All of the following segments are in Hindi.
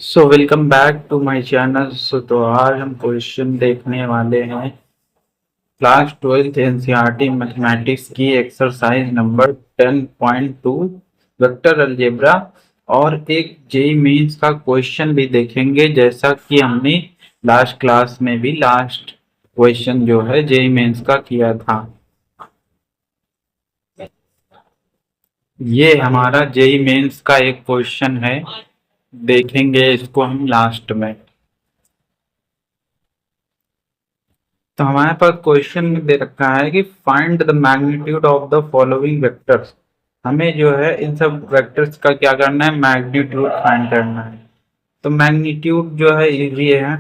So welcome back to my channel. तो आज हम क्वेश्चन देखने वाले हैं क्लास 12th एनसीईआरटी मैथमेटिक्स की एक्सरसाइज नंबर 10.2 वेक्टर अलजेब्रा और एक जेई मेंस का क्वेश्चन भी देखेंगे, जैसा कि हमने लास्ट क्लास में भी लास्ट क्वेश्चन जो है जेई मेंस का किया था। ये हमारा जेई मेंस का एक क्वेश्चन है, देखेंगे इसको हम लास्ट में। तो हमारे पास क्वेश्चन में दे रखा है कि find the magnitude of the following vectors. हमें जो है इन सब वेक्टर्स का क्या करना है, मैग्नीट्यूड फाइंड करना है। तो मैग्नीट्यूड जो है इजी है।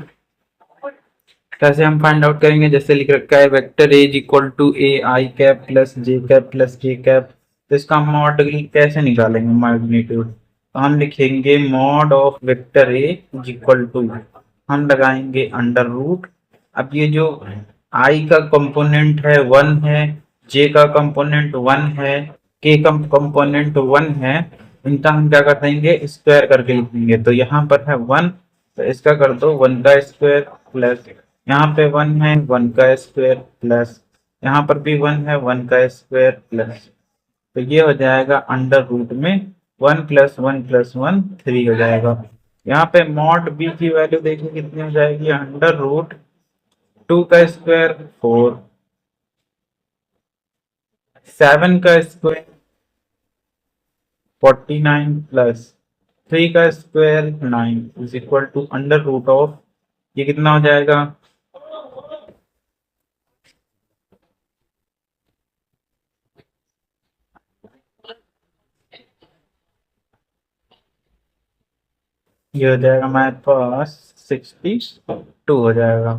कैसे हम फाइंड आउट करेंगे, जैसे लिख रखा है vector A is equal to A I cap plus J cap plus K cap. तो इसका मॉडल कैसे निकालेंगे मैग्नीट्यूड, तो हम लिखेंगे mod of vector A is equal to, हम लगाएंगे अंडर रूट। अब ये जो आई का कंपोनेंट है वन है, जे का कंपोनेंट वन है, के का कंपोनेंट वन है, इनका हम क्या कर देंगे, स्क्वायर करके लिख देंगे। तो यहाँ पर है वन, तो इसका कर दो वन का स्क्वायर प्लस यहाँ पे वन है वन का स्क्वायर प्लस यहाँ पर भी वन है वन का स्क्वायर प्लस। तो ये हो जाएगा अंडर रूट में वन प्लस वन थ्री हो जाएगा। यहाँ पे मॉड बी की वैल्यू देखिए कितनी हो जाएगी, अंडर रूट टू का स्क्वायर फोर, सेवन का स्क्वायर 49 प्लस थ्री का square 9 is equal to under root of, ये कितना हो जाएगा, ये हो जाएगा हमारे पास 62 हो जाएगा।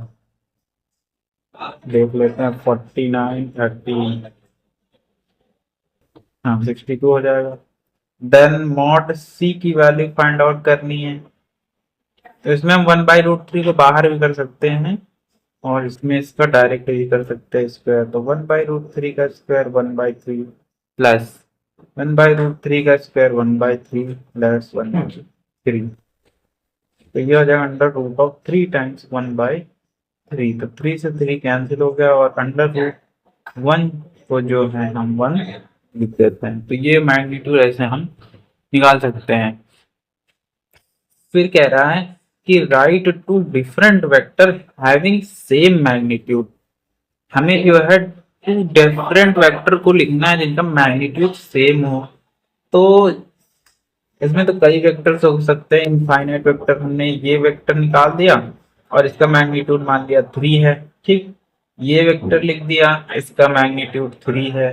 देख लेते हैं 49 30, हाँ 62 हो जाएगा। देन मॉड सी की वैल्यू फाइंड आउट करनी है। तो इसमें हम वन बाई रूट थ्री को बाहर भी कर सकते हैं और इसमें इसका डायरेक्ट भी कर सकते हैं स्क्वायर। तो वन बाई रूट थ्री का square one by three plus one by root three का square one by three plus one by three. तो ये हो जाएगा under root of three times one by three. तो थ्री से थ्री कैंसिल हो गया और अंडर रूट वन को जो है हम वन लिख देते हैं। तो ये मैग्नीट्यूड ऐसे हम निकाल सकते हैं। फिर कह रहा है कि write two different vector having same magnitude. हमें जो है टू डिफरेंट वेक्टर को लिखना है जिनका मैग्नीट्यूड सेम हो। तो इसमें तो कई वेक्टर्स हो सकते हैं, इनफाइनाइट वेक्टर। हमने ये वेक्टर निकाल दिया और इसका मैग्नीट्यूड मान लिया थ्री है, ठीक। ये वेक्टर लिख दिया, इसका मैग्नीट्यूड थ्री है।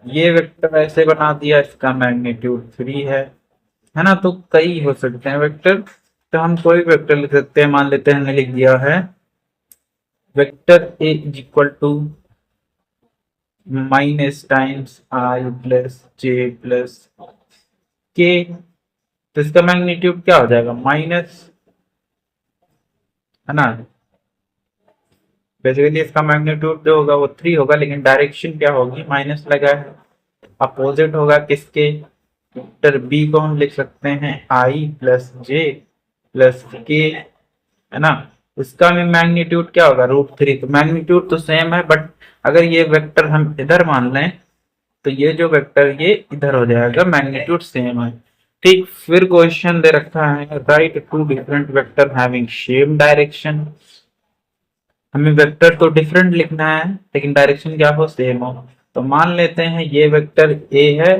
ये वेक्टर ऐसे बना दिया, इसका मैग्नीट्यूड थ्री है ना। तो कई हो सकते हैं वेक्टर, तो हम कोई वेक्टर लिख सकते हैं। मान लेते हैं हमने लिख दिया है vector A is equal to minus times I plus J plus K. तो इसका मैग्नीट्यूड क्या हो जाएगा, माइनस, है ना। बेसिकली इसका मैग्नीट्यूड जो होगा वो थ्री होगा, लेकिन डायरेक्शन क्या होगी, माइनस लगा है। अपोजिट होगा किसके, वेक्टर बी को हम लिख सकते हैं आई प्लस जे प्लस के, है ना। इसका भी मैग्नीट्यूड क्या होगा, रूट थ्री। तो मैग्नीट्यूड तो सेम है, बट अगर ये वेक्टर हम इधर मान लें तो ये जो वेक्टर ये इधर हो जाएगा, मैग्नीट्यूड सेम है, ठीक। फिर क्वेश्चन दे रखा है write two different vector having same direction. हमें वेक्टर तो डिफरेंट लिखना है लेकिन डायरेक्शन क्या हो, सेम हो। तो मान लेते हैं ये वेक्टर ए है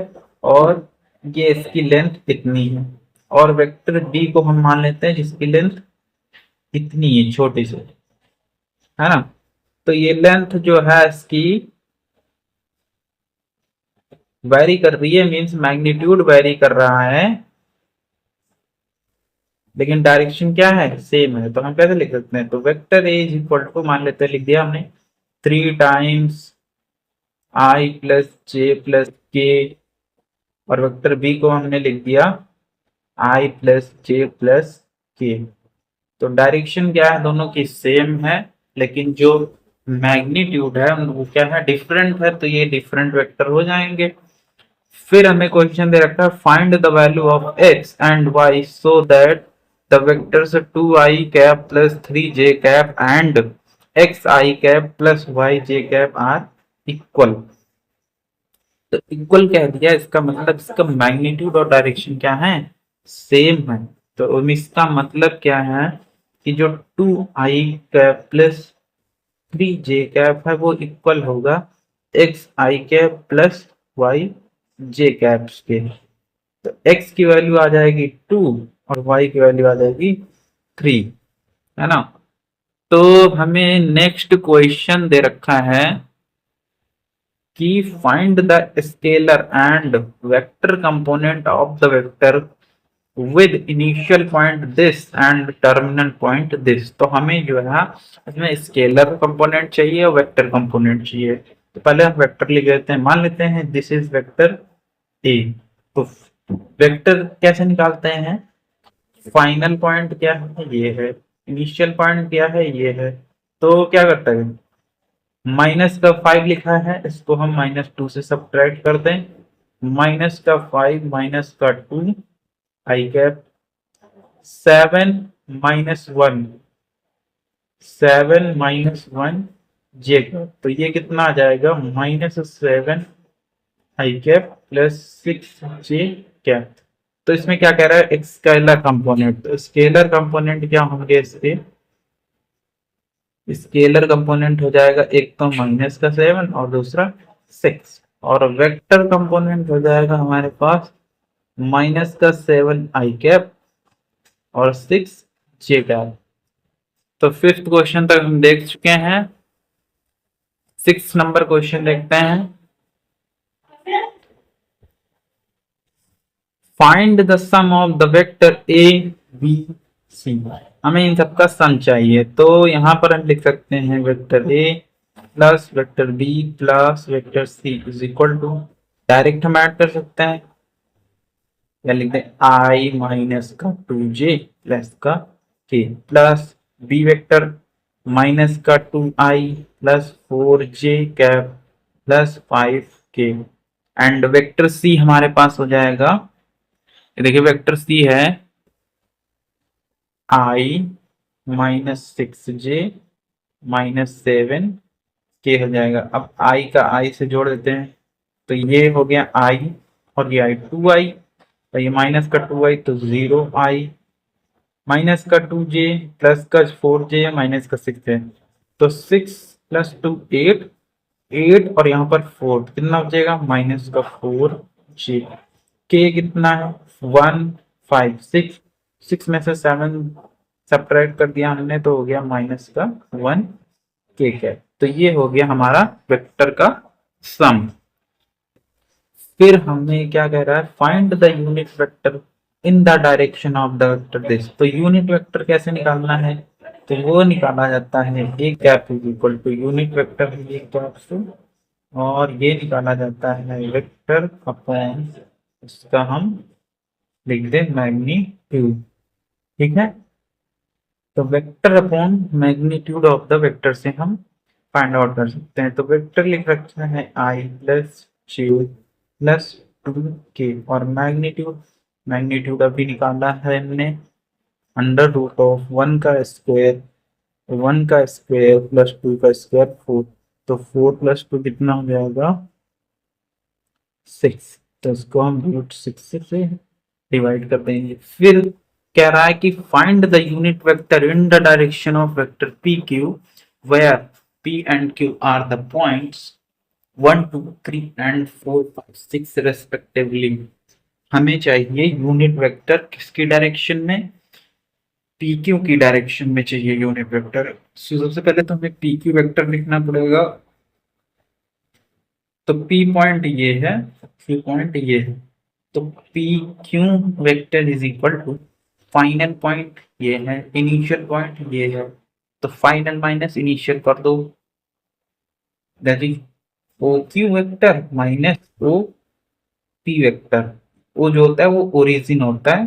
और ये इसकी लेंथ इतनी है, और वेक्टर बी को हम मान लेते हैं जिसकी लेंथ इतनी है, छोटी सी, है ना। तो ये लेंथ जो है इसकी वेरी कर रही है, मींस मैग्नीट्यूड वेरी कर रहा है, लेकिन डायरेक्शन क्या है, सेम है। तो हम कैसे लिख सकते हैं, तो vector A is equal to, मान लेते हैं लिख दिया हमने three times I plus J plus K, और वेक्टर बी को हमने लिख दिया आई प्लस जे प्लस के। तो डायरेक्शन क्या है, दोनों की सेम है, लेकिन जो मैग्नीट्यूड है वो क्या है, डिफरेंट है। तो ये डिफरेंट वेक्टर हो जाएंगे। फिर हमें क्वेश्चन दे रखा है find the value of X and Y so that the vectors 2i cap plus 3j cap and xi cap plus yj cap are equal. तो इक्वल कह दिया, इसका मतलब इसका मैग्नीट्यूड और डायरेक्शन क्या है, सेम है। तो इसका मतलब क्या है कि जो 2i cap plus 3j cap है वो इक्वल होगा xi cap plus yj caps के। तो x की वैल्यू आ जाएगी 2 और y की वैल्यू आ जाएगी 3, है ना। तो हमें नेक्स्ट क्वेश्चन दे रखा है कि find the scalar and vector component of the vector with initial point this and terminal point this. तो हमें जो है इसमें स्केलर कंपोनेंट चाहिए और वेक्टर कंपोनेंट चाहिए। तो पहले हम वेक्टर लिख लेते हैं, मान लेते हैं दिस इज वेक्टर ए। तो वेक्टर कैसे निकालते हैं, फाइनल पॉइंट क्या है, ये है, इनिशियल पॉइंट क्या है, ये है। तो क्या करते हैं, माइनस का 5 लिखा है, इसको हम -2 से सब्ट्रैक्ट कर दें। माइनस का 5 माइनस का 2 आई कैप 7 -1, 7 -1 जे कैप। तो ये कितना आ जाएगा, -7 आई कैप प्लस 6 जे कैप। तो इसमें क्या कह रहा है, एक स्केलर कंपोनेंट। तो स्केलर कंपोनेंट क्या होंगे इसके, स्केलर कंपोनेंट हो जाएगा एक तो -7 और दूसरा 6, और वेक्टर कंपोनेंट हो जाएगा हमारे पास -7 आई कैप और 6 जे कैप। तो फिफ्थ क्वेश्चन तक हम देख चुके हैं, 6 नंबर क्वेश्चन देखते हैं। Find the sum of the vector A B C. हमें इन सबका सम चाहिए। तो यहाँ पर हम लिख सकते हैं vector A plus vector B plus vector C is equal to, direct हम ऐड कर सकते हैं या लिखते हैं आई माइनस का 2j प्लस का k plus B vector minus का 2i plus 4j cap plus 5k and vector C हमारे पास हो जाएगा, देखिए वेक्टर सी है i -6j -7k हो जाएगा। अब i का i से जोड़ देते हैं, तो ये हो गया i और ये i 2i, तो ये माइनस का 2i तो 0i, माइनस का 2j प्लस का 4j माइनस का 6 है, तो 6 + 2 8, 8 और यहाँ पर 4 कितना बचेगा, माइनस का 4j। k कितना है 1 5 6, 6 में से 7 सब्ट्रैक्ट कर दिया हमने तो हो गया माइनस का 1 k कैप। तो ये हो गया हमारा वेक्टर का सम। फिर हमें क्या कह रहा है, find the unit vector in the direction of the vector this. तो यूनिट वेक्टर कैसे निकालना है, तो वो निकाला जाता है A cap is equal to unit vector A cap से, और ये निकाला जाता है वेक्टर अपॉन, इसका हम लिख दें मैग्नीट्यूड, ठीक है। तो vector upon magnitude of the vector से हम फाइंड आउट कर सकते हैं। तो वेक्टर लिख रखा है आई प्लस जे प्लस 2k और मैग्नीट्यूड, मैग्नीट्यूड अभी निकाला है हमने √1 का स्क्वायर, 1 का स्क्वायर प्लस 2 का स्क्वायर 4, तो 4 + 2 कितना हो जाएगा 6, तो इसको हम √6 से डिवाइड कर देंगे। फिर कह रहा है कि find the unit vector in the direction of vector P Q where p and q are the points 1 2 3 and 4 5 6 respectively. हमें चाहिए यूनिट वेक्टर किसकी डायरेक्शन में, पी क्यू की डायरेक्शन में चाहिए यूनिट वेक्टर। सबसे पहले तो हमें पी क्यू वेक्टर लिखना पड़ेगा। तो पी पॉइंट ये है, क्यू पॉइंट ये है, तो P Q vector is equal to, final point ये है, इनिशियल पॉइंट ये है, तो फाइनल माइनस इनिशियल कर दो, that is O Q vector minus O P vector. O जो होता है वो ओरिजिन होता है,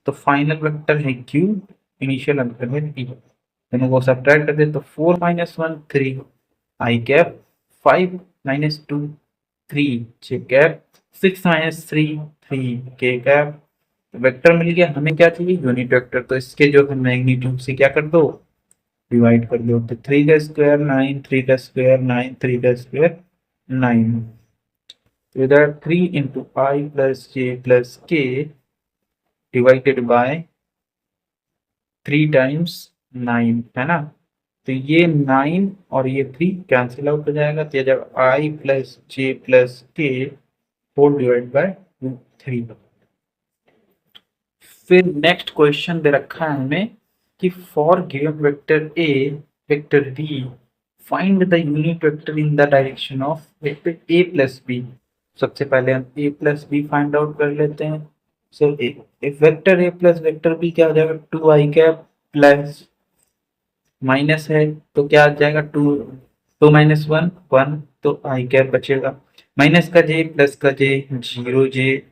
तो फाइनल वेक्टर है क्यू, इनिशियल वेक्टर है पी, दोनों को सब्ट्रैक्ट कर दे तो 4 - 1 3 आई कैप, 5 - 2 3 जे कैप, 6 - 3 3 के कैप, वेक्टर मिल गया, हमें क्या चाहिए यूनिट वेक्टर, तो इसके जो है मैग्नीट्यूड से क्या कर दो, डिवाइड कर दो। तो 3 का स्क्वायर 9, 3 का स्क्वायर 9, 3 का स्क्वायर 9। तो इधर 3 इंटू आई प्लस जे प्लस के डिवाइडेड बाय 3 टाइम्स 9 है ना। तो ये 9 और ये 3 कैंसिल आउट हो जाएगा, तो जब I plus J plus K four divide by 3। फिर नेक्स्ट क्वेश्चन दे रखा है हमें कि for given vector A vector B find the unit vector in the direction of vector A plus B. सबसे पहले हम A plus B find out कर लेते हैं। So vector A plus vector B क्या हो जाएगा, 2 आई कैप प्लस माइनस है तो क्या आ जाएगा, 2 2 माइनस 1 1, तो आई कैप बचेगा। माइनस का जे प्लस का जे 0 जे,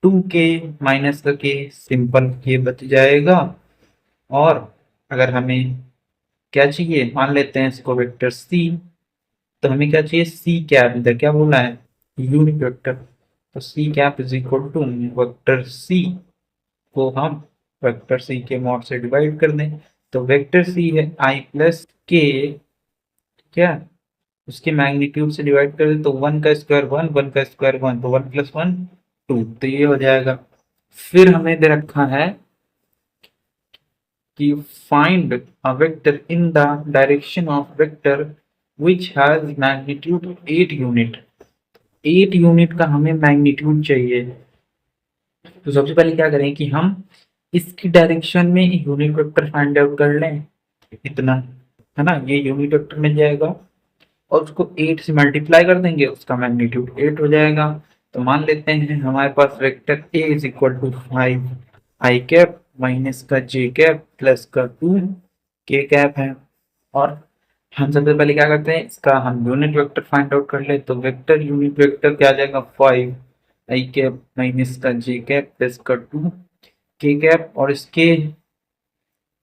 2 के माइनस का के सिंपल के बच जाएगा। और अगर हमें क्या चाहिए, मान लेते हैं इसको वेक्टर सी, तो हमें क्या चाहिए सी कैप, इधर क्या बोला है यूनिट वेक्टर, तो C cap is equal to vector C को हम वेक्टर सी के मॉड से डिवाइड कर दें। तो वेक्टर सी है आई प्लस के, क्या उसके मैग्नीट्यूड से डिवाइड कर दे तो 1 का स्क्वायर 1, 1 का स्क्वायर 1, तो 1 प्लस 1 2, तो ये हो जाएगा। फिर हमें दे रखा है कि find a vector in the direction of vector which has magnitude 8 unit. 8 unit का हमें मैग्नीट्यूड चाहिए। तो सबसे पहले क्या करें कि हम इसकी डायरेक्शन में यूनिट वेक्टर फाइंड आउट कर लें, इतना है ना, ये यूनिट वेक्टर मिल जाएगा और उसको 8 से मल्टीप्लाई कर देंगे, उसका मैग्नीट्यूड 8 हो जाएगा। तो मान लेते हैं हमारे पास vector A is equal to 5 I cap minus का जे कैप प्लस का 2 के कैप है। और हम सबसे पहले क्या करते हैं, इसका हम यूनिट वेक्टर फाइंड आउट कर ले, तो वेक्टर यूनिट वेक्टर क्या आ जाएगा 5 आई कैप माइनस का जे कैप प्लस का 2 के कैप, और इसके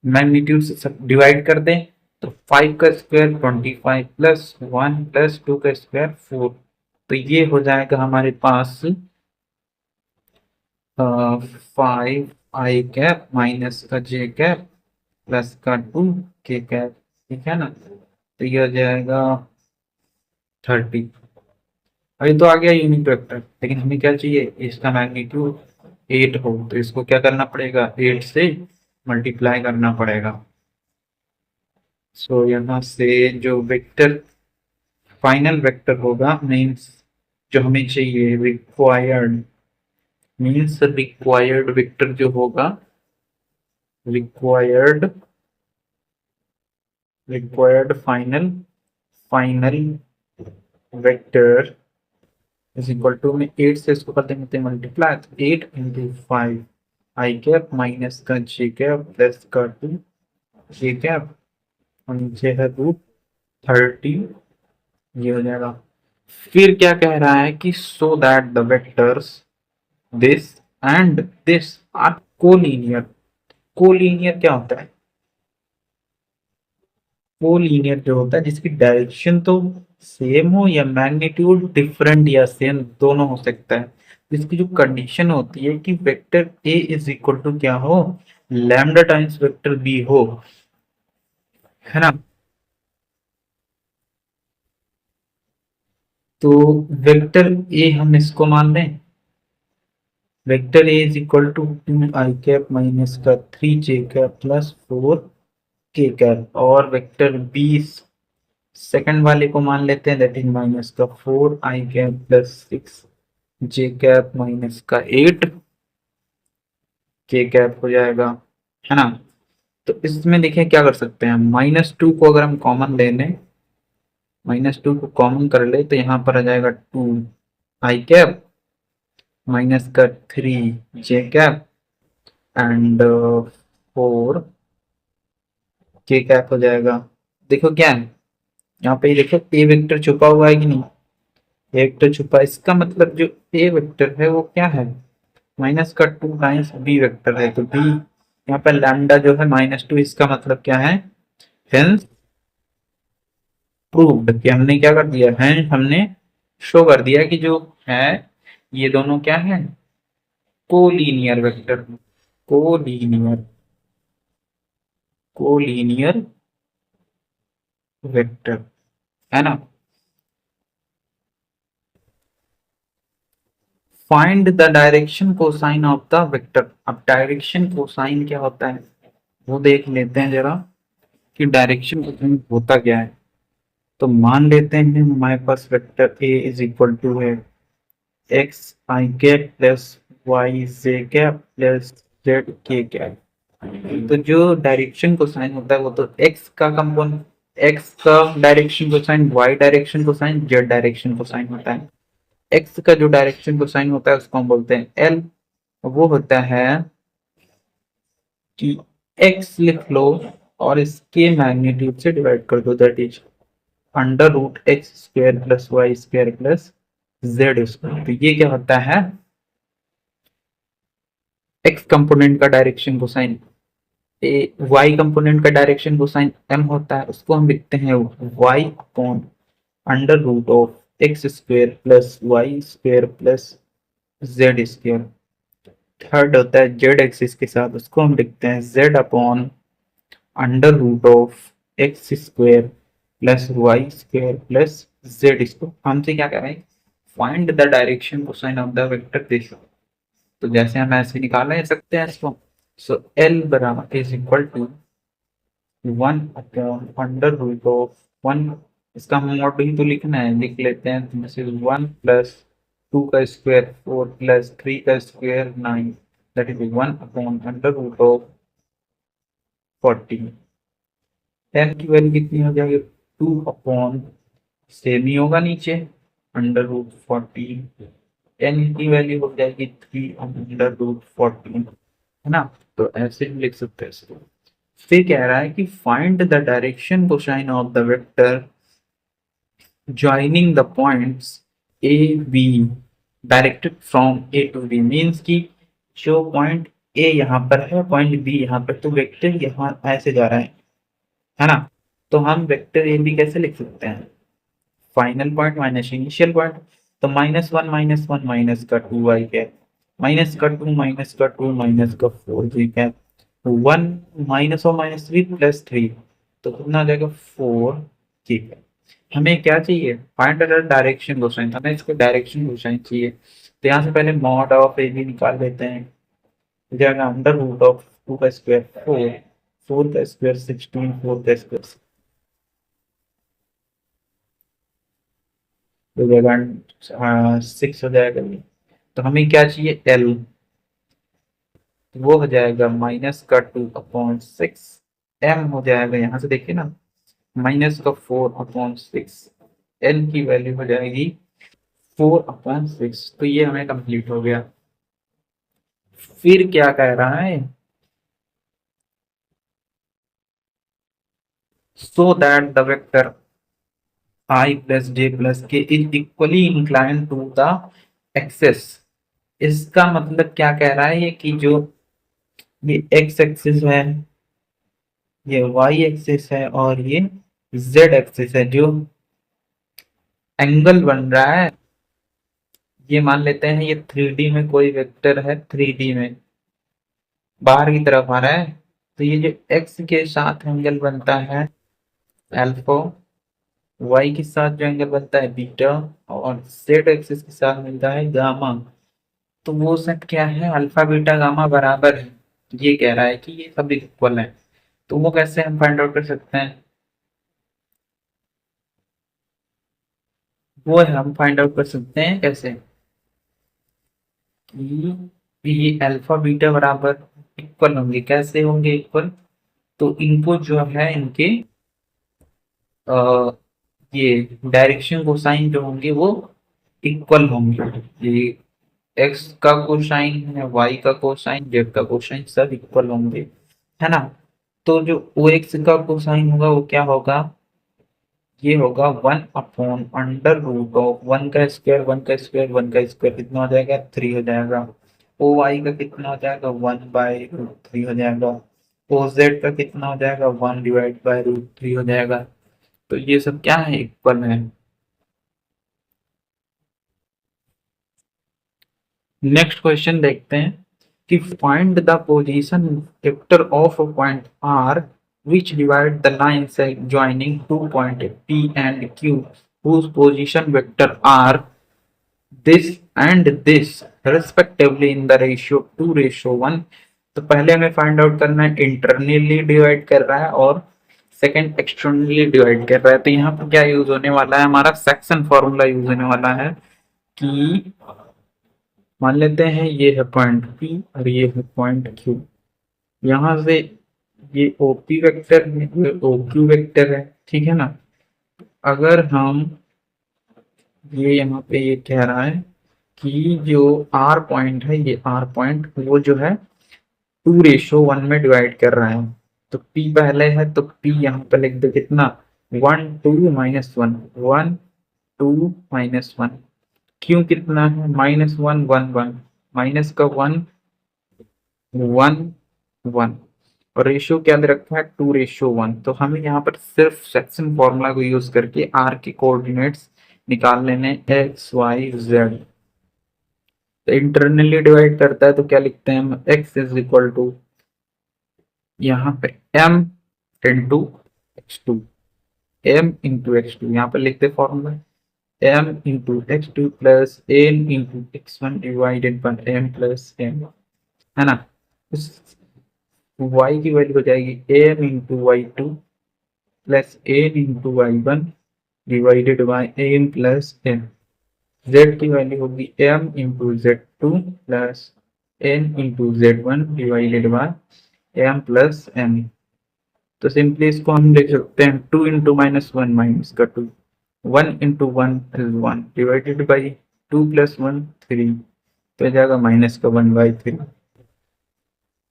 मैग्नीट्यूड से सब डिवाइड कर दें तो 5 का स्क्वायर 25 प्लस 1 प्लस 2 का स्क्वायर 4। तो ये हो जाएगा हमारे पास 5 आई कैप माइनस का जे कैप प्लस का 2 के कैप, ठीक है ना। तो ये हो जाएगा 30। अभी तो आ गया यूनिट वेक्टर, लेकिन हमें क्या चाहिए, इसका मैग्नीट्यूड 8 हो, तो इसको क्या करना पड़ेगा 8 से मल्टीप्लाई करना पड़ेगा। सो यहाँ से जो वेक्टर फाइनल वेक्टर होगा मीन्स जो हमें चाहिए रिक्वायर्ड, मीन्स रिक्वायर्ड वेक्टर जो होगा, required required final final vector is equal to में 8 से इसको कर देंगे मल्टीप्लाई, तो 8 इंटू 5 आई कैप माइनस का जे कैप प्लस का 2 जे कैप और नीचे है रूट 30, ये हो जाएगा। फिर क्या कह रहा है कि so that the vectors this and this are collinear. Collinear क्या होता है, कोलीनियर जो होता है जिसकी डायरेक्शन तो सेम हो या मैग्नीट्यूड डिफरेंट या सेम दोनों हो सकता है। इसकी जो कंडीशन होती है कि vector A is equal to क्या हो, लैम्डा टाइम्स वेक्टर बी हो, है ना। तो वेक्टर ए हम इसको मान लें, vector A is equal to 2 I cap minus का 3 जे कैप प्लस 4 के कैप, और वेक्टर बी सेकंड वाले को मान लेते हैं दैट इज माइनस का 4 आई कैप प्लस 6 जे कैप माइनस का 8 के कैप हो जाएगा, है ना। तो इसमें देखिए क्या कर सकते हैं, -2 को अगर हम कॉमन ले लें, -2 को कॉमन कर ले तो यहाँ पर आ जाएगा 2 आई कैप माइनस का 3 जे कैप एंड 4 के कैप हो जाएगा। देखो क्या है यहाँ पे, देखो ए वेक्टर छुपा हुआ है कि नहीं, ए वेक्टर छुपा है, इसका मतलब जो ए वेक्टर है वो क्या है माइनस का 2 टाइम्स बी वेक्टर है, तो बी यहाँ पे लैम्डा जो है -2, इसका मतलब क्या है, हेंस प्रूव्ड, कि हमने क्या कर दिया है, हमने शो कर दिया कि जो है ये दोनों क्या है collinear vector, collinear collinear vector, है ना। Find the direction cosine of the vector. अब डायरेक्शन कोसाइन क्या होता है वो देख लेते हैं जरा, कि डायरेक्शन कोसाइन होता क्या है। तो मान लेते हैं हमारे पास vector A is equal to है X I cap plus Y J cap plus Z K cap. तो जो डायरेक्शन कोसाइन होता है वो तो एक्स का कंपोनेंट, एक्स का direction cosine, Y direction cosine, Z direction cosine होता है। एक्स का जो डायरेक्शन कोसाइन होता है उसको हम बोलते हैं एल। वो होता है कि एक्स लिख लो और इसके मैग्नीट्यूड से डिवाइड कर दो, that is under root X square plus Y square plus Z square. तो ये क्या होता है, एक्स कंपोनेंट का direction cosine. A Y component का डायरेक्शन कोसाइन एम होता है, उसको हम लिखते हैं Y upon under root of X square plus Y square plus Z square. Third होता है जेड एक्सिस के साथ, उसको हम लिखते हैं Z upon under root of X square plus Y square plus Z square. हमसे क्या कह रहे हैं, find the direction cosine of the vector this. तो जैसे हम ऐसे निकाल सकते हैं इसको। सो एल बराबर is equal to 1 under root of 1, इसका हम मॉड ही तो लिखना है, लिख लेते हैं। तो दिस इज 1 + 2 का स्क्वायर 4 + 3 का square 9, that is 1 under root of 40। M की वैल्यू कितनी हो जाएगी, 2 सेम ही होगा नीचे अंडर रूट 40। एन की वैल्यू हो जाएगी 3 अंडर रूट 14, है ना। तो ऐसे भी लिख सकते हैं इसको। फिर कह रहा है कि find the direction cosine of the vector joining the points A B directed from A to B. Means कि जो पॉइंट ए यहाँ पर है, पॉइंट बी यहाँ पर, तो वेक्टर यहाँ ऐसे जा रहा है ना। तो हम वेक्टर ए बी कैसे लिख सकते हैं, final point minus initial point. तो -1 -1 माइनस का 2 वाई कैप, माइनस का 2 माइनस का 2 माइनस का 4 जी कैप, 1 -3 + 3, तो कितना आ जाएगा 4। ठीक है, हमें क्या चाहिए, फाइंड द डायरेक्शन कोसाइन, हमें इसको डायरेक्शन कोसाइन चाहिए। तो यहाँ से पहले मॉड ऑफ ए बी निकाल लेते हैं। हो जाएगा अंडर रूट ऑफ 2 का स्क्वायर 4, 4 का स्क्वायर 16, 4 का स्क्वायर हो जाएगा 6 हो जाएगा ये। तो हमें क्या चाहिए, एल। वो हो जाएगा -2/6। एम हो जाएगा, यहाँ से देखिए ना, -4/6। एल की वैल्यू हो जाएगी 4/6। तो ये हमें कंप्लीट हो गया। फिर क्या कह रहा है, so that the vector I + j + k is equally incline to the axes. इसका मतलब क्या कह रहा है, ये कि जो ये एक्स एक्सिस है, ये वाई एक्सिस है और ये जेड एक्सिस है, जो एंगल बन रहा है, ये मान लेते हैं ये 3D में कोई वेक्टर है, 3D में बाहर की तरफ आ रहा है। तो ये जो एक्स के साथ एंगल बनता है अल्फा, वाई के साथ जो एंगल बनता है बीटा, और जेड एक्सिस के साथ मिलता है गामा। तो वो सब क्या है, अल्फा बीटा गामा बराबर है। ये कह रहा है कि ये सब इक्वल है। तो वो कैसे हम फाइंड आउट कर सकते हैं, वो हम फाइंड आउट कर सकते हैं कैसे, कि ये अल्फा बीटा बराबर इक्वल होंगे। कैसे होंगे इक्वल, तो इनको जो है इनके आ, ये डायरेक्शन कोसाइन जो होंगे वो इक्वल होंगे। ये एक्स का कोसाइन है, वाई का कोसाइन, जेड का कोसाइन सब इक्वल होंगे, है ना। तो जो ओ एक्स का कोसाइन होगा वो क्या होगा, ये होगा 1/√ऑफ 1 का स्क्वायर 1 का स्क्वायर 1 का स्क्वायर, कितना हो जाएगा 3 हो जाएगा। ओ वाई का कितना हो जाएगा 1/√3 हो जाएगा। ओ जेड का कितना हो जाएगा 1/√3 हो जाएगा। तो ये सब क्या है, इक्वल है। नेक्स्ट क्वेश्चन देखते हैं कि find the position vector of a point R which divide the lines joining two point P and Q whose position vector are this and this respectively in the ratio 2:1। तो पहले हमें फाइंड आउट करना है इंटरनली डिवाइड कर रहा है और सेकंड एक्सटर्नली डिवाइड कर रहा है। तो यहाँ पर क्या यूज होने वाला है, हमारा सेक्शन फॉर्मूला यूज होने वाला है कि मान लेते हैं ये है पॉइंट P और ये है पॉइंट Q। यहाँ से ये OP वेक्टर है, ये OQ वेक्टर है, ठीक है ना। अगर हम ये यहाँ पे ये कह रहा है कि जो R पॉइंट है, ये R पॉइंट वो जो है 2:1 में डिवाइड कर रहा है। तो P पहले है तो P यहाँ पे लिख दो कितना 1 2 -1 1 2 -1। क्यों कितना है -1 1 1 माइनस का 1 1 1 और रेशियो क्या दे रखा है 2:1। तो हमें यहाँ पर सिर्फ सेक्शन फॉर्मूला को यूज करके R के कोऑर्डिनेट्स निकाल लेने x y z। तो इंटरनली डिवाइड करता है तो क्या लिखते हैं हम x इज इक्वल टू यहाँ पे m into x2 m into x2 यहाँ पर लिखते formula m into x2 plus n into x1 divided by m plus n, है ना। इस y की वैल्यू हो जाएगी m into y2 plus n into y1 divided by m plus n। z की वैल्यू होगी m into z2 plus n into z1 divided by m plus n। तो सिंपली इसको हम लिख सकते हैं 2 इंटू -1 माइनस का 2 1 into 1 is 1 divided by 2 plus 1 3 तो जाएगा माइनस का 1/3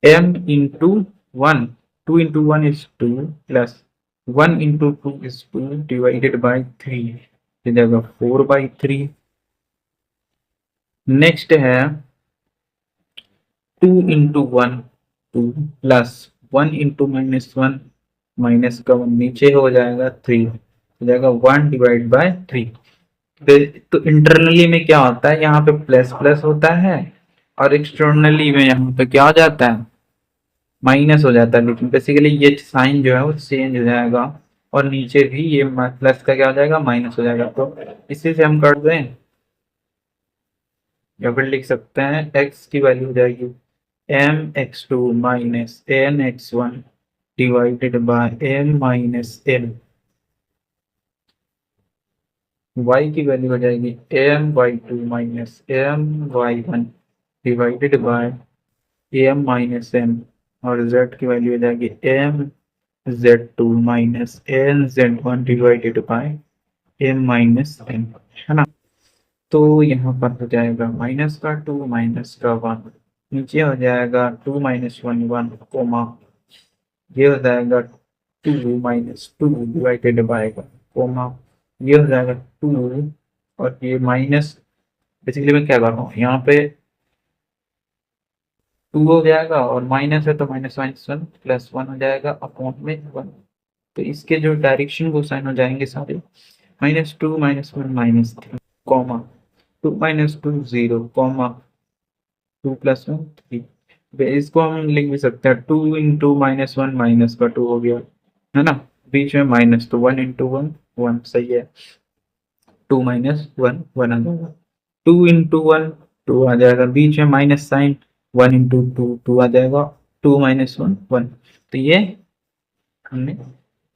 m into 1 2 into 1 is 2 plus 1 into 2 is 2 divided by 3 तो जाएगा 4/3। नेक्स्ट है 2 इंटू 1 2 प्लस 1 इंटू -1 माइनस का 1 नीचे हो जाएगा 3 हो जाएगा 1 डिवाइड बाय 3। तो इंटरनली में क्या होता है, यहाँ पे प्लस प्लस होता है और एक्सटर्नली में यहाँ पे क्या हो जाता है माइनस हो जाता है। लेकिन बेसिकली ये साइन जो है वो चेंज हो जाएगा और नीचे भी ये प्लस का क्या हो जाएगा माइनस हो जाएगा। तो इसी से हम कर दें या फिर लिख सकते हैं x की वैल्यू हो जाएगी mx2 minus nx1 divided by m minus n। y की वैल्यू हो जाएगी my2 minus my1 divided by m minus n और z की वैल्यू हो जाएगी mz2 minus nz1 divided by m minus n, है ना। तो यहाँ पर हो जाएगा माइनस का 2 माइनस का 1 नीचे हो जाएगा 2 -1 1 कोमा ये हो जाएगा 2 -2 डिवाइडेड बाय कोमा ये हो जाएगा 2 और ये माइनस बेसिकली मैं क्या कर रहा हूँ यहाँ पे 2 हो जाएगा और माइनस है तो -1 प्लस 1 हो जाएगा अपॉन में 1। तो इसके जो डायरेक्शन वो साइन हो जाएंगे सारे -2 -1 -3 कॉमा 2 -2 0 कॉमा 2 प्लस 1 3। इसको हम लिख भी सकते हैं 2 इंटू -1 माइनस का 2 हो गया, है ना। बीच में माइनस तो 1 इंटू 1 1 सही है 2 -1 1 आ जाएगा 2 इंटू 1 2 आ जाएगा बीच में माइनस साइन 1 इंटू 2 2 आ जाएगा 2 -1 1। तो ये हमने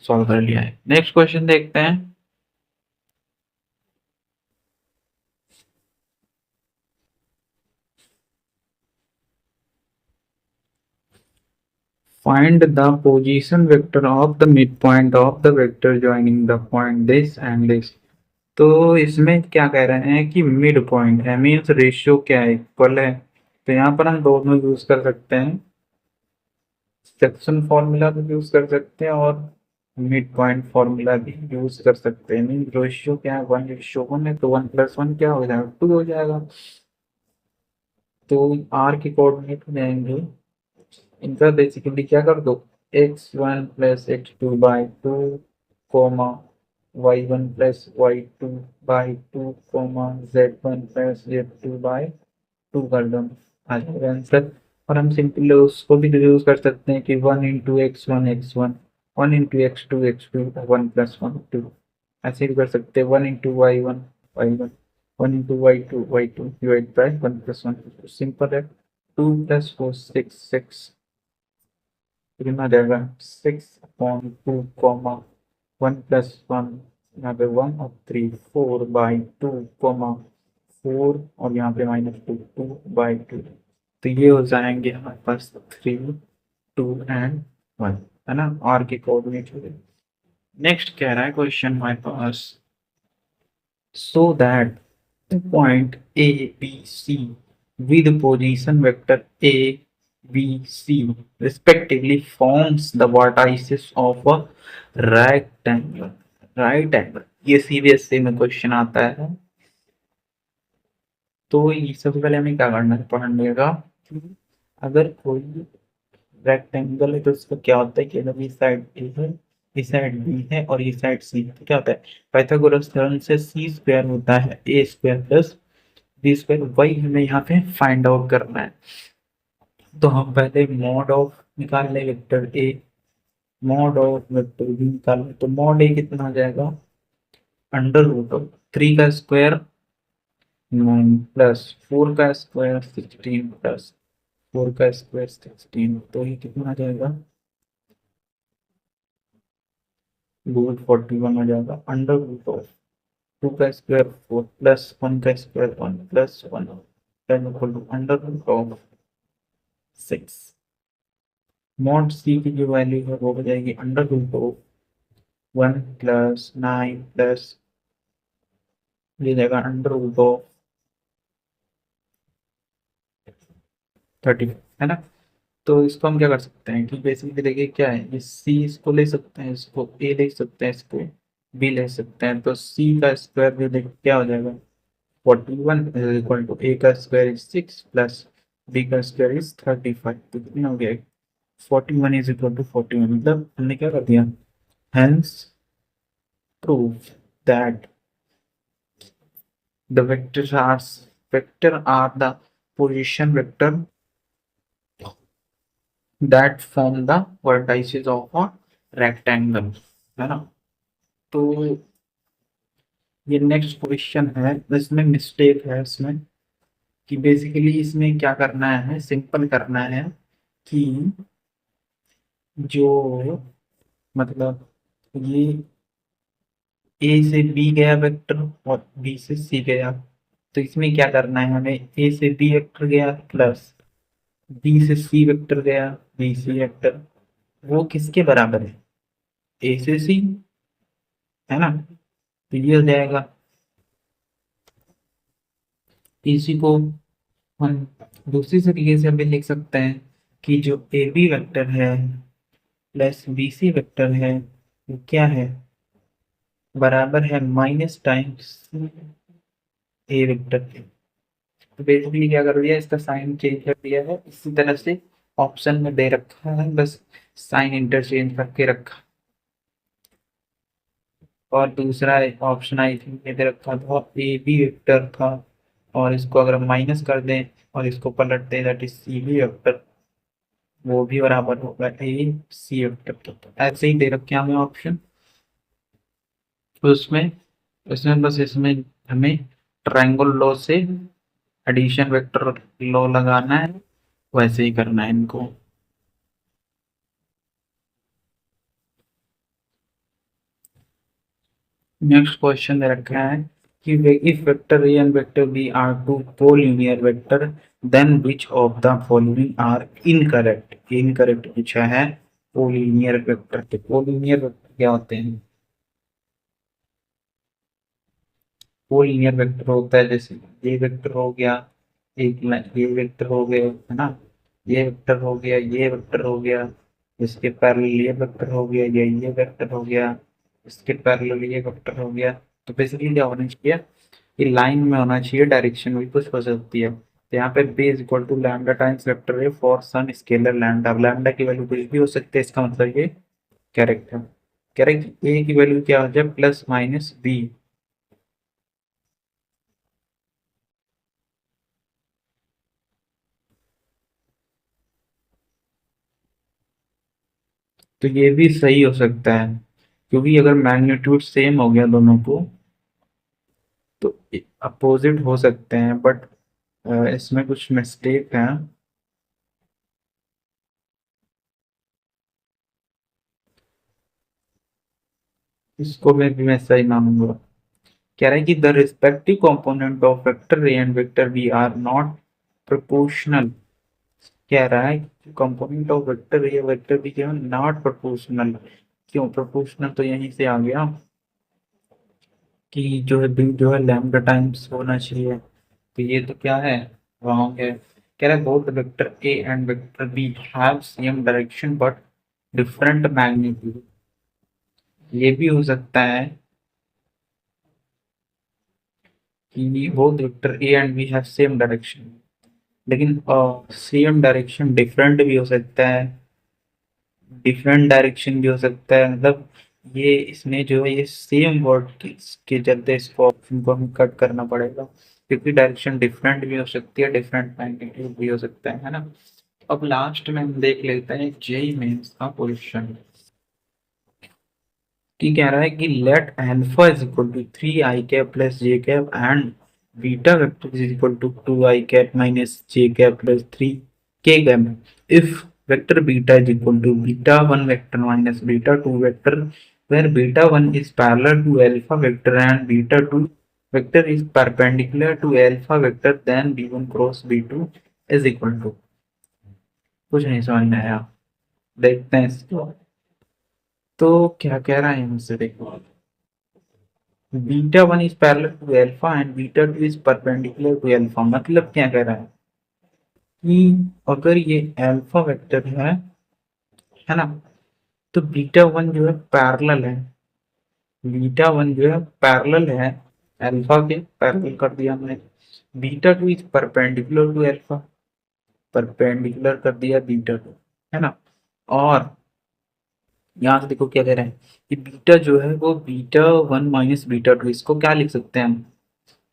सॉल्व कर लिया है। नेक्स्ट क्वेश्चन देखते हैं। Find the position vector of the midpoint of the vector joining the point this and this। तो इसमें क्या कह रहे हैं कि मिड पॉइंट है मीन्स रेशियो क्या है इक्वल है। तो यहाँ पर हम दोनों यूज कर सकते हैं, सेक्शन फॉर्मूला भी यूज कर सकते हैं और मिड पॉइंट फॉर्मूला भी यूज कर सकते हैं। मीन रेशियो क्या है 1:1 है तो 1 + 1 क्या हो जाएगा 2 हो जाएगा। तो आर के कोऑर्डिनेट हो जाएंगे इनका बेसिकली क्या कर दो x1 + x2/2 coma y1 + y2/2 coma z1 + z2/2 2 कर दो, आ जाएगा आंसर। और हम सिंपली उसको भी यूज कर सकते हैं कि 1 into x1 x1, 1 into x2 x2, 1 plus 1 2, ऐसे भी कर सकते हैं 1 into y1 y1, 1 into y2 y2 divide by 1 plus 1, simple है। 2 प्लस 4 6 6, कितना आ जाएगा 6/2 कॉमा 1 प्लस 1, यहाँ पे 1 और 3 4/2 कॉमा 4 और यहाँ पे -2 2/2, तो ये हो जाएंगे हमारे पास 3 2 एंड 1, है ना, आर के कोऑर्डिनेट। नेक्स्ट कह रहा है क्वेश्चन हमारे पास, so that the point A, B, C with position vector A, B, C respectively forms the vertices of a rectangle. Right angle, ये सीबीएसई में क्वेश्चन आता है। तो ये सबसे पहले हमें क्या करना है, पढ़ने कि अगर कोई रेक्टेंगल है तो उसका क्या होता है कि अगर ये साइड ए है, ये साइड बी है और ये साइड सी है, तो क्या होता है पाइथागोरस थ्योरम से सी स्क्वायर होता है ए स्क्वायर प्लस बी स्क्वायर, वही हमें यहाँ पे फाइंड आउट करना है। तो हम पहले मॉड ऑफ निकाल ले vector A, mod of vector B निकाल ले, तो मॉड ए कितना आ जाएगा अंडर रूट ऑफ 3 का स्क्वायर 9 प्लस 4 का स्क्वायर 16 प्लस 4 का स्क्वायर 16, तो ये कितना आ जाएगा रूट 41 आ जाएगा। अंडर रूट ऑफ 2 का स्क्वायर 4 प्लस 1 का square 1 plus 1 equal to under root of 6। Mod C की जो वैल्यू है वो हो जाएगी under root of 1 plus 9 plus ये जाएगा अंडर रूट ऑफ 30, है ना। तो इसको हम क्या कर सकते हैं कि बेसिकली देखिए क्या है, ये सी इसको ले सकते हैं, इसको ए ले सकते हैं, इसको बी ले सकते हैं, तो सी का स्क्वायर भी देखिए क्या हो जाएगा 41 इज इक्वल टू ए का स्क्वायर इज 6 प्लस बी का स्क्वायर इज 35, तो कितना हो गया 41 इज इक्वल टू 41, मतलब हमने क्या कर दिया, hence prove that the vector are the position vector that form the vertices of a rectangle, है ना। तो ये नेक्स्ट क्वेश्चन है, इसमें मिस्टेक है इसमें कि बेसिकली इसमें क्या करना है, सिंपल करना है कि जो मतलब ये ए से बी गया वेक्टर और बी से सी गया, तो इसमें क्या करना है हमें, ए से बी वेक्टर गया प्लस बी से सी वेक्टर गया, बी सी वेक्टर वो किसके बराबर है, ए से सी, है ना। तो ये हो जाएगा, इसी को हम दूसरी तरीके से भी लिख सकते हैं कि जो ए बी वेक्टर है प्लस बी सी वेक्टर है वो क्या है, बराबर है माइनस टाइम्स ए वेक्टर के। तो बेसिकली क्या कर दिया, इसका साइन चेंज कर दिया है, इसी तरह से ऑप्शन में दे रखा है, बस साइन इंटरचेंज करके रखा। और दूसरा ऑप्शन आई थिंक ये दे रखा था ए बी वेक्टर था, और इसको अगर हम माइनस कर दें और इसको पलट दें that is C B vector, वो भी बराबर होगा ए सी वेक्टर के। तो ऐसे ही दे रखे हमें ऑप्शन, तो उसमें इसमें बस इसमें हमें ट्रायंगल लॉ से एडिशन वेक्टर लॉ लगाना है, वैसे ही करना है इनको। नेक्स्ट क्वेश्चन दे रखा है कि if vector A and vector B are two collinear vector then which of the following are incorrect, incorrect पूछा है collinear vector के। collinear vector क्या होते हैं, collinear vector होता है जैसे ये वेक्टर हो गया, एक ये वेक्टर हो गया, है ना, ये वेक्टर हो गया, ये वेक्टर हो गया, इसके पैरेलल ये वेक्टर हो गया, ये वेक्टर हो गया, इसके पैरेलल ये वेक्टर हो गया। तो बेसिकली क्या होना चाहिए, ये लाइन में होना चाहिए, डायरेक्शन भी कुछ हो सकती है। तो यहाँ पे B is equal to lambda times vector है for some scalar lambda, lambda की वैल्यू कुछ भी हो सकती है, इसका मतलब ये करेक्ट है। करेक्ट, ए की वैल्यू क्या हो जाए प्लस माइनस बी, तो ये भी सही हो सकता है, क्योंकि अगर मैग्नीट्यूड सेम हो गया दोनों को तो अपोजिट हो सकते हैं, बट इसमें कुछ मिस्टेक है। इसको मैं सही मानूंगा। कह रहा है कि the respective component of vector A and vector B are not proportional. कह रहा है कि component of vector A vector B जो है नॉट प्रोपोर्शनल। क्यों प्रोपोर्शनल? तो यहीं से आ गया कि जो है बी जो है लैम्डा टाइम्स होना चाहिए। तो ये तो क्या है, रॉन्ग है। कह रहा है both vector A and vector B have same direction but different magnitude. ये भी हो सकता है कि both vector A and B have same direction, लेकिन सेम डायरेक्शन डिफरेंट भी हो सकता है। डिफरेंट डायरेक्शन भी हो सकता है, मतलब ये इसमें जो है ये सेम वर्ड के चलते इसको ऑप्शन को हमें कट करना पड़ेगा, क्योंकि डायरेक्शन डिफरेंट भी हो सकती है, डिफरेंट मैग्नीट्यूड भी हो सकता है ना। अब लास्ट में हम देख लेते हैं जेई मेंस का क्वेश्चन। की कह रहा है कि let alpha is equal to 3 i cap plus J cap and beta vector is equal to 2 i cap minus J cap plus 3 k cap if vector beta is equal to beta 1 vector minus beta 2 vector where beta 1 is parallel to alpha vector and beta 2 vector is perpendicular to alpha vector, then b1 cross b2 is equal to। कुछ नहीं समझ में आया, देखते हैं इसको। तो क्या कह रहा है यहाँ से देखो, beta one is parallel to alpha and beta two is perpendicular to alpha. मतलब क्या कह रहा है कि अगर ये अल्फा वेक्टर है ना, तो बीटा वन जो है पैरेलल है, बीटा वन जो है पैरेलल है अल्फा के, पैरेलल कर दिया हमने। Beta two is perpendicular to alpha, perpendicular कर दिया बीटा टू, है ना। और यहाँ से देखो क्या कह रहे हैं कि बीटा जो है वो beta one minus beta two, इसको क्या लिख सकते हैं हम,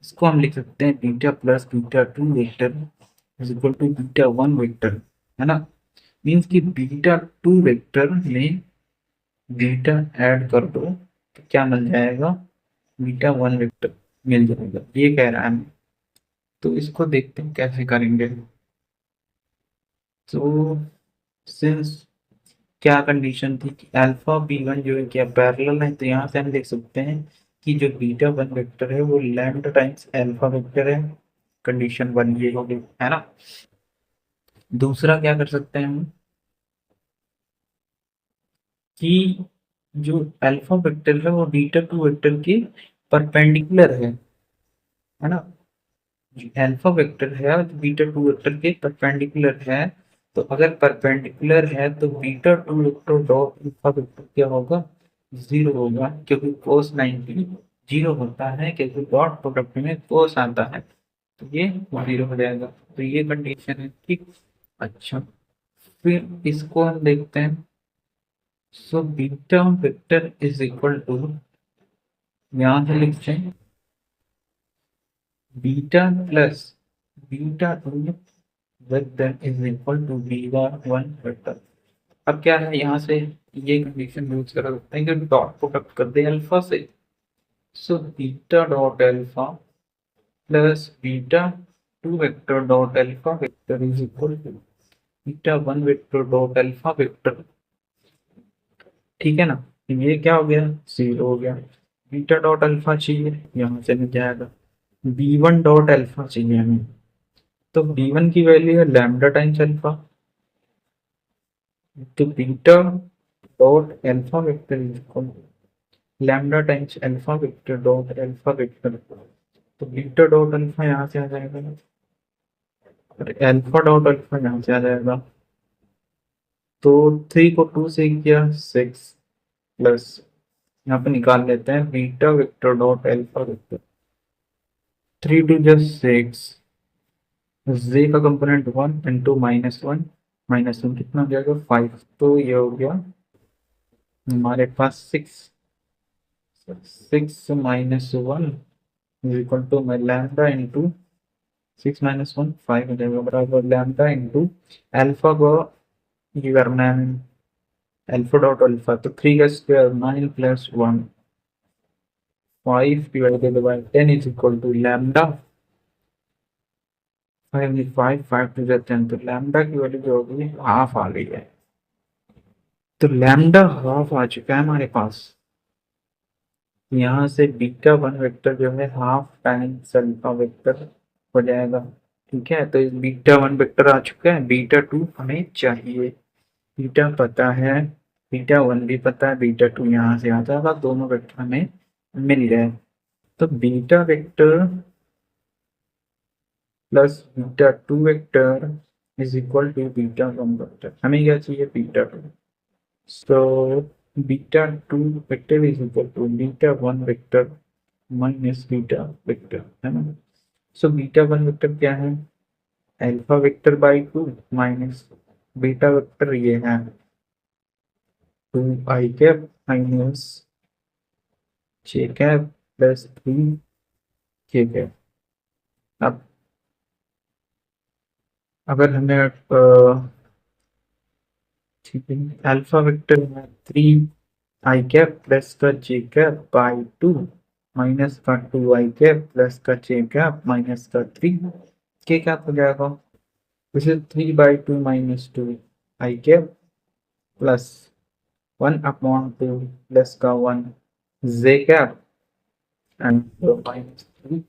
इसको हम लिख सकते हैं beta plus beta two vector is equal to beta one vector, है ना। मीन्स कि बीटा टू वेक्टर में बीटा ऐड कर दो तो क्या मिल जाएगा, बीटा वन वेक्टर मिल जाएगा, ये कह रहा है हमें। तो इसको देखते हैं कैसे करेंगे। तो सिंस क्या कंडीशन थी कि अल्फा बी वन जो है क्या पैरेलल है, तो यहाँ से हम देख सकते हैं कि जो बीटा वन वेक्टर है वो लैम्डा टाइम्स अल्फा वेक्टर है। कंडीशन वन ये हो गई, है ना। दूसरा क्या कर सकते हैं हम कि जो अल्फा वेक्टर है वो बीटा टू वेक्टर के परपेंडिकुलर है ना। जो अल्फा वेक्टर है जो बीटा टू वेक्टर के परपेंडिकुलर है, तो अगर परपेंडिकुलर है तो beta two vector dot alpha vector क्या होगा, जीरो होगा, क्योंकि कोस 90 जीरो होता है, क्योंकि डॉट प्रोडक्ट में कोस आता है, तो ये जीरो हो जाएगा। तो ये कंडीशन है, ठीक। अच्छा, फिर इसको हम देखते हैं। So beta vector is equal to, यहाँ से लिखते हैं beta plus beta two vector is equal to beta one vector. अब क्या है, यहाँ से ये कंडीशन यूज कर सकते हैं कि डॉट प्रोडक्ट कर दे अल्फा से। So beta dot alpha plus beta two vector dot alpha vector is equal to beta one vector dot alpha vector, ठीक है ना। ये क्या हो गया, जीरो हो गया। बीटा डॉट अल्फा चाहिए, यहाँ से मिल जाएगा। बी वन डॉट अल्फा चाहिए हमें, तो बी वन की वैल्यू है लैम्डा टाइम्स अल्फा, तो beta dot alpha vector is equal lambda times alpha vector dot alpha vector. तो बीटा डॉट अल्फा यहाँ से आ जाएगा और अल्फा डॉट अल्फा यहाँ से आ जाएगा। तो थ्री को टू से किया सिक्स, प्लस यहाँ पे निकाल लेते हैं beta vector dot alpha vector. Three two just six, J का component one into minus one कितना हो जाएगा, फाइव। तो ये हो गया हमारे पास six, six minus one is equal to lambda into six minus one, five हो जाएगा, बराबर लैम्डा इंटू अल्फा को ये करना है अल्फा डॉट अल्फा, तो 3 का square 9 plus 1 5 divided by 10 is equal to lambda. 5 to the 10, तो लैम्डा की वैल्यू जो होगी हाफ आ गई है। तो लैम्डा हाफ आ चुका है हमारे पास। यहाँ से बीटा वन वेक्टर जो है हाफ टाइम्स अल्फा वेक्टर हो जाएगा। ठीक है, तो इस बीटा वन वेक्टर आ चुका है, बीटा टू हमें चाहिए। बीटा पता है, बीटा वन भी पता है, बीटा टू यहाँ से आ जाएगा, दोनों वेक्टर हमें मिल गए। तो beta vector plus beta two vector is equal to beta one vector. हमें क्या चाहिए? Beta two. So beta two vector is equal to beta one vector minus beta vector, है ना। सो बीटा वन वेक्टर क्या है? Alpha vector by two minus beta vector ये है 2 i cap minus J cap plus 3 k cap. अब अगर हमें ठीक है, अल्फा वेक्टर है 3 i कैप प्लस का J cap by two minus का 2 i कैप प्लस का जे कैप माइनस का 3 k कैप हो जाएगा। इसे 3/2 minus 2 i cap plus 1/2 plus का 1 J cap and minus 3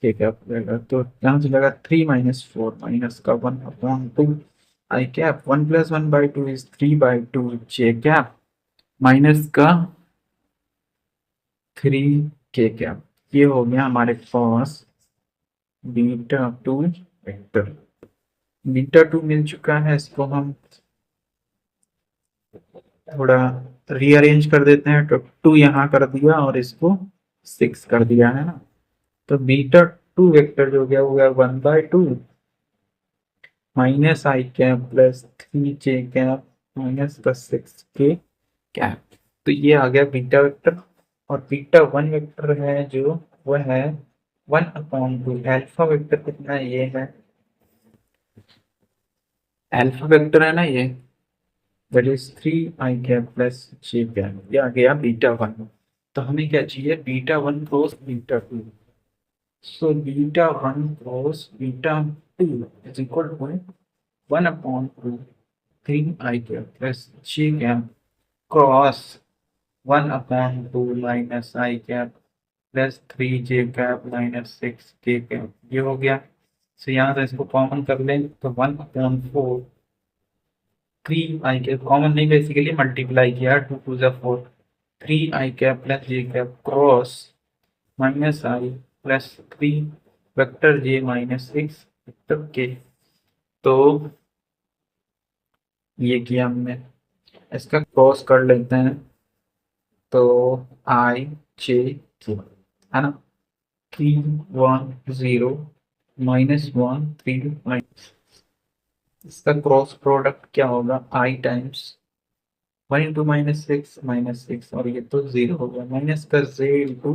k cap हो जाएगा। तो यहाँ से लगा 3 माइनस 4 माइनस का 1/2 i cap 1+1/2 is 3/2 j cap minus का 3 k कैप। ये हो गया हमारे पास beta two vector. Beta two मिल चुका है, इसको हम थोड़ा रीअरेंज कर देते हैं। तो 2 यहाँ कर दिया और इसको 6 कर दिया, है ना। तो बीटा टू वेक्टर जो गया वो गया 1/2 minus I cap plus 3 j cap minus का 6 k कैप। तो ये आ गया बीटा वेक्टर। और बीटा वन वेक्टर है जो वो है 1/2। अल्फा वेक्टर कितना है? ये है अल्फा वेक्टर है ना ये, that is 3 i cap plus j cap. ये आ गया बीटा वन। तो हमें क्या चाहिए? Beta one cross beta two. So beta one cross beta two is equal to 1/2 3 i cap plus j cap cross 1/2 minus i cap plus 3 j cap minus 6 k cap. ये हो गया। सो यहाँ से इसको कॉमन कर लें तो 1/4 3 i कैप कॉमन नहीं, बेसिकली मल्टीप्लाई किया 2 2 4 3 i cap plus j cap cross minus I plus 3 vector j minus 6 vector k। तो ये किया हमने, इसका क्रॉस कर लेते हैं तो i j k, है ना। 3 1 0 -1 3 माइनस, इसका क्रॉस प्रोडक्ट क्या होगा? i टाइम्स 1 इंटू -6 और ये तो 0 हो गया, माइनस का j इंटू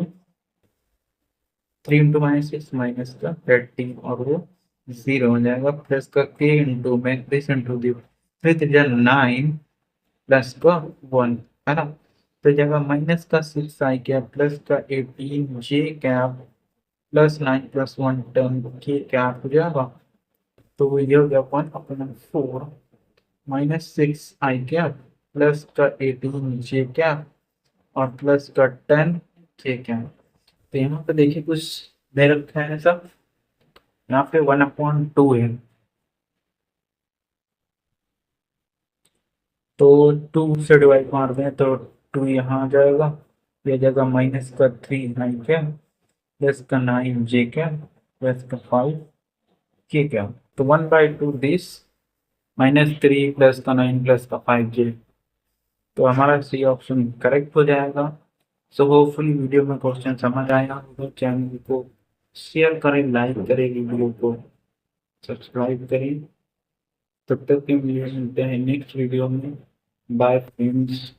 3 इंटू -6 माइनस का 13 और वो 0 हो जाएगा, प्लस का k इंटू में 3 इंटू 9 प्लस का 1, है ना। तो जगह माइनस का 6 i कैप प्लस का 18 j cap plus 9 plus 1 10 k cap हो जाएगा। तो ये हो गया 1/4 माइनस 6 i कैप प्लस का 18 j कैप और प्लस का 10 k कैप। तो यहाँ पे देखिए कुछ दे रखा है सब, यहाँ पे 1/2 है, तो 2 से डिवाइड मार दें तो 2 यहाँ आ जाएगा। ये जगह माइनस का 3 i कैप प्लस का 9 j कैप प्लस का 5 k कैप। तो 1/2 दिस -3 प्लस का 9 प्लस का 5 j। तो हमारा सी ऑप्शन करेक्ट हो जाएगा। सो होपफुली वीडियो में क्वेश्चन समझ आया होगा। चैनल को शेयर करें, लाइक करें, वीडियो को सब्सक्राइब करें। तब तक के लिए मिलते हैं नेक्स्ट वीडियो में। Bye friends.